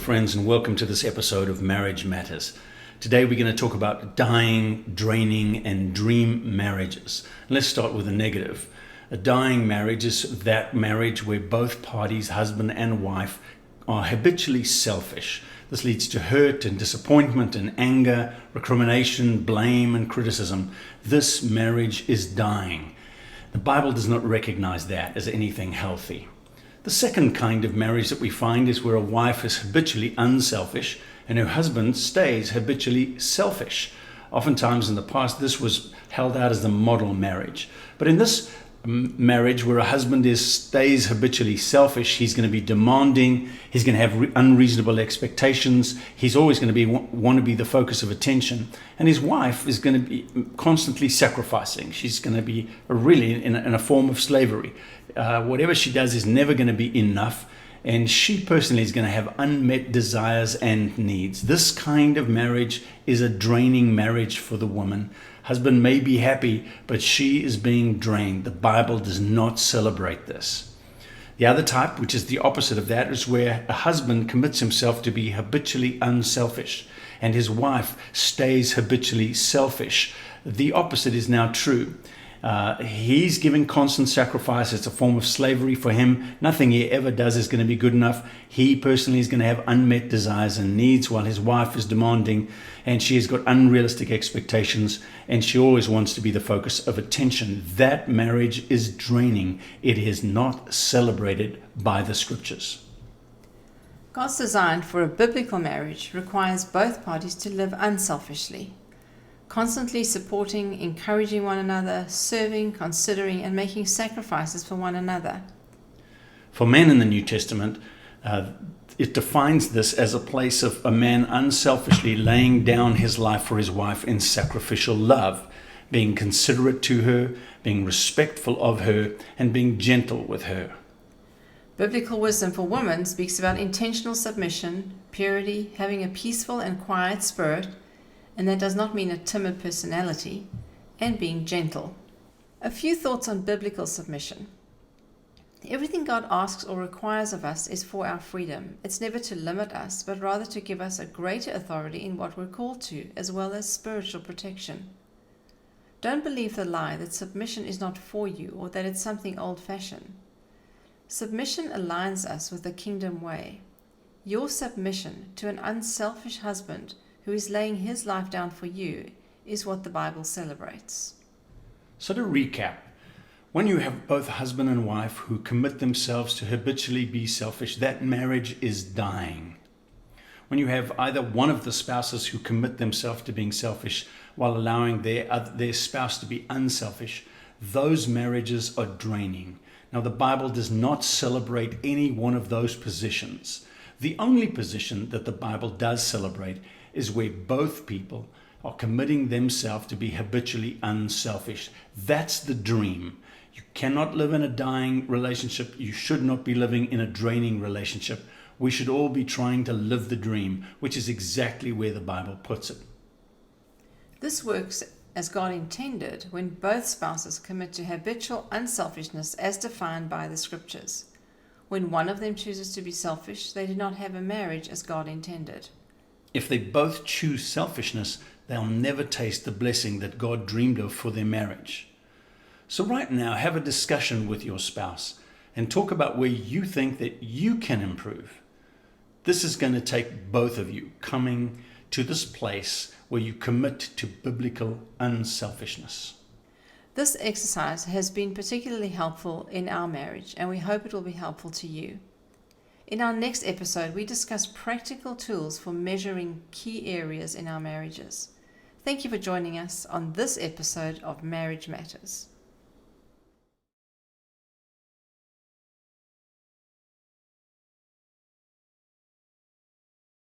friends, and welcome to this episode of Marriage Matters. Today we're going to talk about dying, draining, and dream marriages. Let's start with the negative. A dying marriage is that marriage where both parties, husband and wife, are habitually selfish. This leads to hurt and disappointment and anger, recrimination, blame, and criticism. This marriage is dying. The Bible does not recognize that as anything healthy. The second kind of marriage that we find is where a wife is habitually unselfish and her husband stays habitually selfish. Oftentimes in the past, this was held out as the model marriage. But in this marriage where a husband stays habitually selfish, he's going to be demanding, he's going to have unreasonable expectations, he's always going to want to be the focus of attention, and his wife is going to be constantly sacrificing. She's going to be really in a form of slavery. Whatever she does is never going to be enough, and she personally is going to have unmet desires and needs. This kind of marriage is a draining marriage for the woman. Husband may be happy, but she is being drained. The Bible does not celebrate this. The other type, which is the opposite of that, is where a husband commits himself to be habitually unselfish and his wife stays habitually selfish. The opposite is now true. He's giving constant sacrifice. It's a form of slavery for him. Nothing he ever does is going to be good enough. He personally is going to have unmet desires and needs while his wife is demanding, and she has got unrealistic expectations, and she always wants to be the focus of attention. That marriage is draining. It is not celebrated by the scriptures. God's design for a biblical marriage requires both parties to live unselfishly, constantly supporting, encouraging one another, serving, considering, and making sacrifices for one another. For men in the New Testament, it defines this as a place of a man unselfishly laying down his life for his wife in sacrificial love, being considerate to her, being respectful of her, and being gentle with her. Biblical wisdom for women speaks about intentional submission, purity, having a peaceful and quiet spirit, and that does not mean a timid personality, and being gentle. A few thoughts on biblical submission. Everything God asks or requires of us is for our freedom. It's never to limit us, but rather to give us a greater authority in what we're called to, as well as spiritual protection. Don't believe the lie that submission is not for you or that it's something old-fashioned. Submission aligns us with the kingdom way. Your submission to an unselfish husband who is laying his life down for you is what the Bible celebrates. So to recap, when you have both husband and wife who commit themselves to habitually be selfish, that marriage is dying. When you have either one of the spouses who commit themselves to being selfish while allowing their spouse to be unselfish, those marriages are draining. Now, the Bible does not celebrate any one of those positions. The only position that the Bible does celebrate is where both people are committing themselves to be habitually unselfish. That's the dream. You cannot live in a dying relationship. You should not be living in a draining relationship. We should all be trying to live the dream, which is exactly where the Bible puts it. This works as God intended when both spouses commit to habitual unselfishness as defined by the scriptures. When one of them chooses to be selfish, they do not have a marriage as God intended. If they both choose selfishness, they'll never taste the blessing that God dreamed of for their marriage. So right now, have a discussion with your spouse and talk about where you think that you can improve. This is going to take both of you coming to this place where you commit to biblical unselfishness. This exercise has been particularly helpful in our marriage, and we hope it will be helpful to you. In our next episode, we discuss practical tools for measuring key areas in our marriages. Thank you for joining us on this episode of Marriage Matters.